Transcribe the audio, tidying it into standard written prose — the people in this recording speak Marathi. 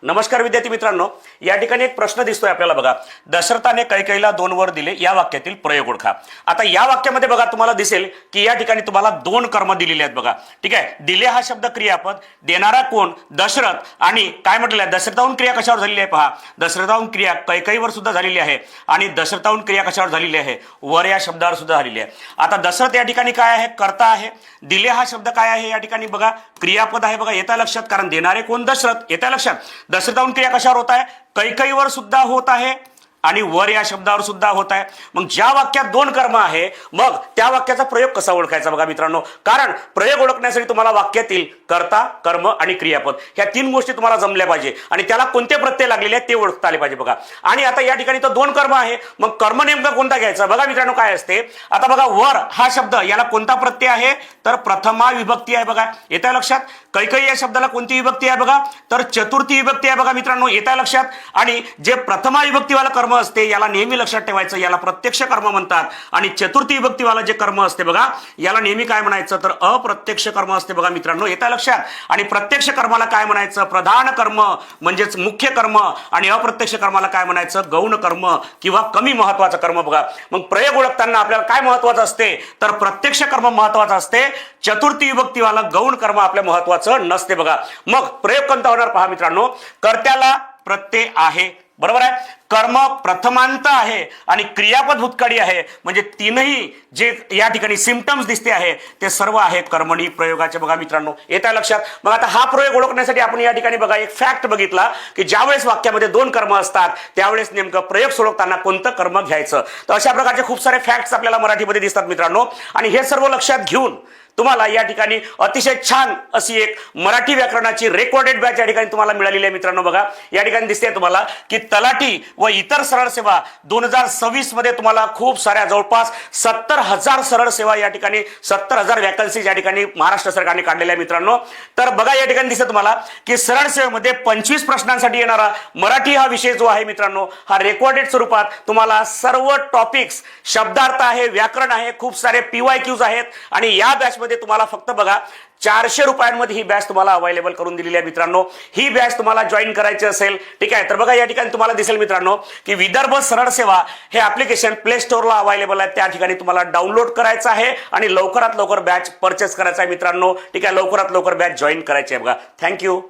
नमस्कार विद्यार्थी मित्रांनो, या ठिकाणी एक प्रश्न दिसतोय आपल्याला बघा. दशरथाने कैकेयीला 2 वर दिले, या वाक्यातील प्रयोग ओळखा. आता या वाक्यामध्ये बघा तुम्हाला दिसेल की या ठिकाणी तुम्हाला 2 कर्म दिलेले आहेत बघा. ठीक आहे, दिले हा शब्द क्रियापद, देणारा कोण दशरथ, आणि काय म्हटलेलं आहे दशरथाहून क्रिया कशावर झालेली आहे पहा. दशरथाहून क्रिया कैकेयीवर सुद्धा झालेली आहे आणि दशरथाहून क्रिया कशावर झालेली आहे, वर या शब्दावर सुद्धा झालेली आहे. आता दशरथ या ठिकाणी काय आहे, कर्ता आहे. दिले हा शब्द काय आहे या ठिकाणी बघा, क्रियापद आहे बघा. येता लक्षात, कारण देणारे कोण दशरथ, येता लक्षात. दशरथाहून क्रिया कशावर होत आहे, कैकेयीवर सुद्धा होत आहे आणि वर या शब्दावर सुद्धा होत आहे. मग ज्या वाक्यात 2 कर्म आहे, मग त्या वाक्याचा प्रयोग कसा ओळखायचा बघा मित्रांनो. कारण प्रयोग ओळखण्यासाठी तुम्हाला वाक्यातील कर्ता, कर्म आणि क्रियापद ह्या 3 गोष्टी तुम्हाला जमल्या पाहिजे आणि त्याला कोणते प्रत्यय लागलेले आहेत ते ओळखता आले पाहिजे बघा. आणि आता या ठिकाणी तर 2 कर्म आहे, मग कर्म नेमका कोणता घ्यायचा बघा मित्रांनो. काय असते आता बघा, वर हा शब्द याला कोणता प्रत्यय आहे, तर प्रथमा विभक्ती आहे बघा. येत्या लक्षात. कैकेयी या शब्दाला कोणती विभक्ती आहे बघा, तर चतुर्थी विभक्ती आहे बघा मित्रांनो. येत्या लक्षात. आणि जे प्रथमा विभक्तीवाला कर्म असते याला नेहमी लक्षात ठेवायचं, याला प्रत्यक्ष कर्म म्हणतात. आणि चतुर्थी विभक्तीवाला जे कर्म असते बघा, याला नेहमी काय म्हणायचं, तर अप्रत्यक्ष कर्म असते बघा मित्रांनो. येत्या लक्षात. आणि प्रत्यक्ष कर्माला काय म्हणायचं, प्रधान कर्म म्हणजेच मुख्य कर्म, आणि अप्रत्यक्ष कर्माला काय म्हणायचं, गौण कर्म किंवा कमी महत्वाचं कर्म बघा. मग प्रयोग ओळखताना आपल्याला काय महत्वाचं असते, तर प्रत्यक्ष कर्म महत्वाचं असते. चतुर्थी विभक्तीवाला गौण कर्म आपल्या महत्वाचं नसते बघा. मग प्रयोग कोणता होणार पहा मित्रांनो. कर्त्याला प्रत्यय आहे, बरोबर आहे. कर्म प्रथमांत आहे आणि क्रियापद भूतकाळी आहे. म्हणजे तीनही जे या ठिकाणी सिम्पटम्स दिसते आहे ते सर्व आहे कर्मणी प्रयोगाचे बघा मित्रांनो. येत्या लक्षात. मग आता हा प्रयोग ओळखण्यासाठी आपण या ठिकाणी बघा एक फॅक्ट बघितला की ज्यावेळेस वाक्यामध्ये 2 कर्म असतात त्यावेळेस नेमकं प्रयोग सोडवताना कोणतं कर्म घ्यायचं. तर अशा प्रकारचे खूप सारे फॅक्ट्स आपल्याला मराठीमध्ये दिसतात मित्रांनो. आणि हे सर्व लक्षात घेऊन तुम्हाला या ठिकाणी अतिशय छान अशी एक मराठी व्याकरणाची रेकॉर्डेड बॅच या ठिकाणी तुम्हाला मिळालेली आहे मित्रांनो. बघा या ठिकाणी दिसते तुम्हाला की तलाठी व इतर सरळ सेवा 2026 मध्ये तुम्हाला खूप साऱ्या जवळपास 70,000 सरळ सेवा या ठिकाणी 70,000 वॅकन्सीज या ठिकाणी महाराष्ट्र सरकारने काढलेल्या आहे मित्रांनो. तर बघा या ठिकाणी दिसते तुम्हाला की सरळ सेवेमध्ये 25 प्रश्नांसाठी येणारा मराठी हा विषय जो आहे मित्रांनो, हा रेकॉर्डेड स्वरूपात तुम्हाला सर्व टॉपिक्स, शब्दार्थ आहे, व्याकरण आहे, खूप सारे PYQs आहेत. आणि या बॅच तुम्हाला फक्त बघा 400 रुपयांमध्ये ही बॅच तुम्हाला अवेलेबल करून दिलेली आहे मित्रांनो. ही बॅच तुम्हाला जॉईन करायची असेल, ठीक आहे, तर बघा या ठिकाणी तुम्हाला दिसेल मित्रांनो की विदर्भ सरळ सेवा हे ऍप्लिकेशन प्ले स्टोअरला अवेलेबल आहे. त्या ठिकाणी तुम्हाला डाउनलोड करायचं आहे आणि लवकरात लवकर बॅच परचेस करायचा आहे मित्रांनो. ठीक आहे, लवकरात लवकर बॅच जॉईन करायची आहे बघा. थँक्यू.